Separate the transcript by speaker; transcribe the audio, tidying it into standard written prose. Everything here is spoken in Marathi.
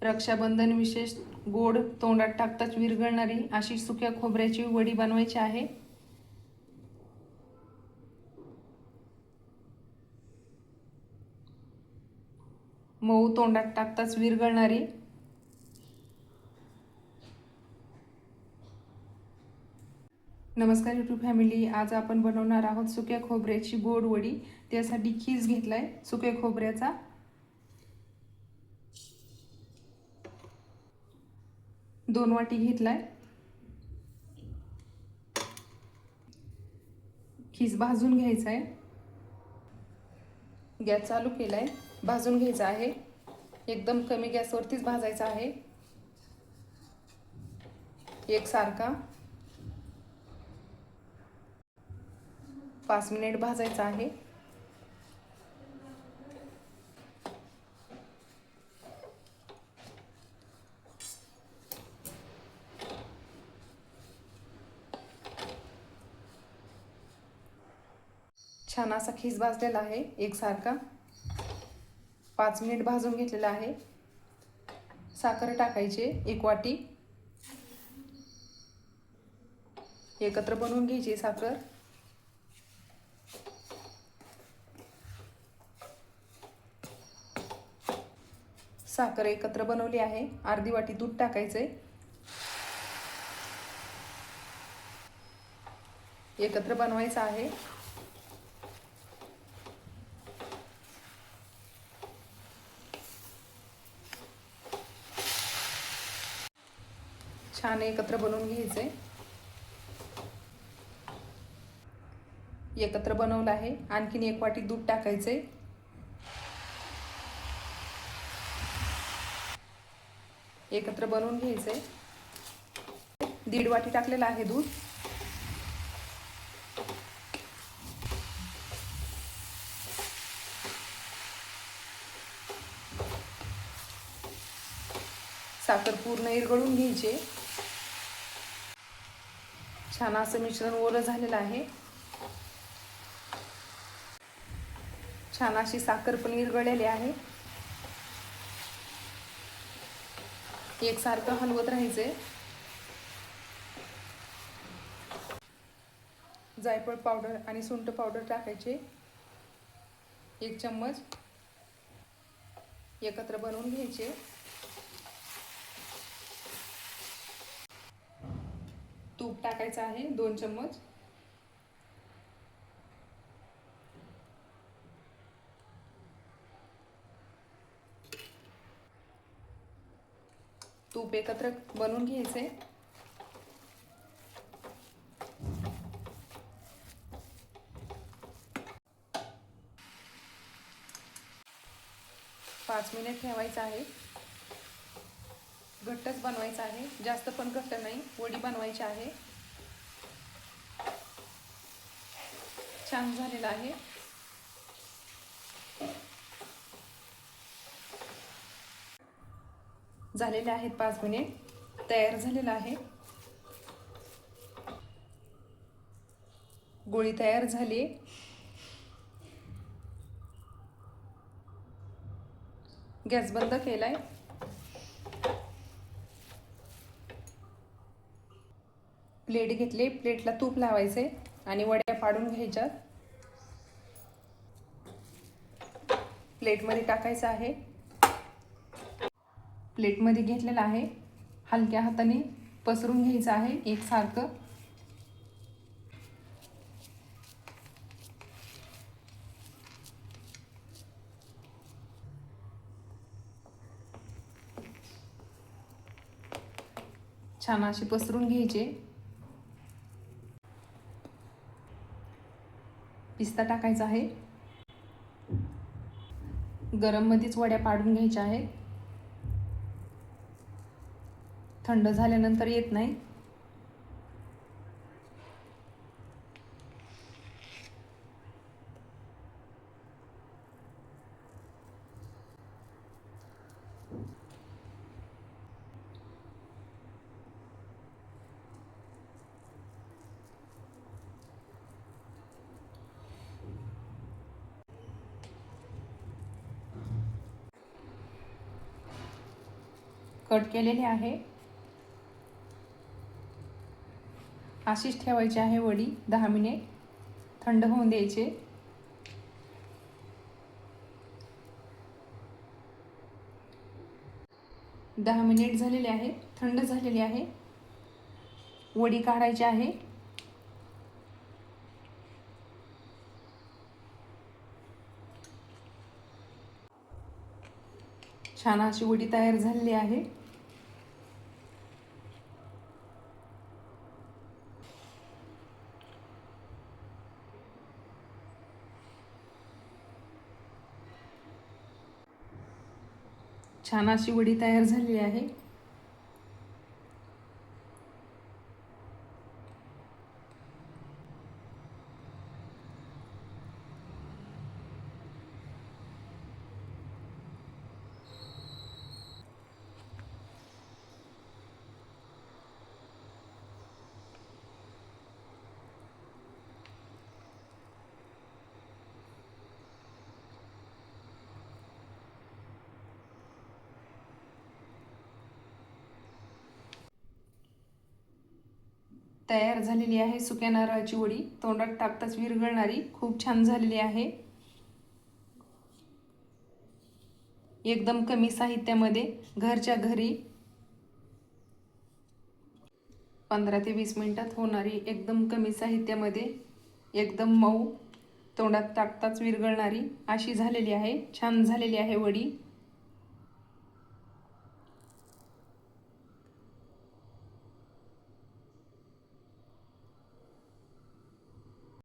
Speaker 1: रक्षाबंधन विशेष गोड तोंडात टाकताच विरघळणारी अशी सुक्या खोबऱ्याची वडी बनवायची आहे। मऊ तोंडात टाकताच विरघळणारी। नमस्कार यूट्यूब फॅमिली, आज आपण बनवणार आहोत सुक्या खोबऱ्याची गोड वडी। त्यासाठी खीस घेतलाय सुक्या खोबऱ्याचा, 2 वाटी घेतलाय। खीस भाजून घ्यायचा आहे। गॅस चालू केलाय, भाजून घ्यायचा आहे। एकदम कमी गॅसवरतीच भाजायचा आहे, एकसारखा 5 मिनिट भाजायचा आहे। छान असा खीस भाजलेला आहे एकसारखा, 5 मिनिट भाजून घेतलेला आहे। साखर टाकायची 1 वाटी, एकत्र बनवून घ्यायची साखर। साखर एकत्र बनवली आहे। अर्धी वाटी दूध टाकायचे, एकत्र बनवायचं आहे। छान एकत्र बनवून घ्यायचे। एकत्र बनवलं आहे। आणखीन 1 वाटी दूध टाकायचे, एकत्र बनवून घ्यायचे। 1.5 वाटी टाकलेलं आहे दूध। साखर पूर्ण विरघळून घ्यायची। छान असं मिश्रण ओलं झालेलं आहे। छान अशी साखर पण विरघळलेली आहे। एकसारखं हलवत राहायचे। जायफळ पावडर आणि सुंठ पावडर टाकायचे 1 चम्मच, एकत्र बनवून घ्यायचे। तूप टाकायचं आहे 2 चम्मच, तूप एकत्र बनवून घ्यायचे। पाच मिनिट ठेवायचं आहे। घट्टच बनवायचं आहे, जास्त पण घट्ट नाही, वडी बनवायची आहे। छान झालेला आहे। झालेले आहेत 5 मिनिट, तयार झालेला आहे। गोळी तयार झाली। गॅस बंद केलाय। प्लेट घेतली, प्लेटला तूप लावायचे आणि वड्या पाडून घ्यायच्या। प्लेटमध्ये टाकायचं आहे। प्लेटमध्ये घेतलेला आहे, हलक्या हाताने पसरून घ्यायचं आहे एकसारखं। छान अशी पसरून घ्यायचे। पिस्ता टाकायचा आहे। गरम मध्येच वड्या पाडून घ्यायच्या आहेत, थंड झाल्यानंतर येत नाही। कट केलेले आहे. अशीच ठेवायची आहे वडी 10 मिनिट, थंड होऊन द्यायचे. दहा मिनिट झालेले आहे, थंड झालेली आहे. वडी काढायची आहे. छान अशी वडी तयार झालेली आहे. छान अशी वडी तयार झालेली आहे. तयार झालेली आहे सुक्या नारळाची वडी, तोंडात टाकताच विरघळणारी, खूप छान झालेली आहे. एकदम कमी साहित्यामध्ये घरच्या घरी 15 ते 20 मिनिटात होणारी, एकदम कमी साहित्यामध्ये एकदम मऊ, तोंडात टाकताच विरघळणारी अशी झालेली आहे. छान झालेली आहे वडी.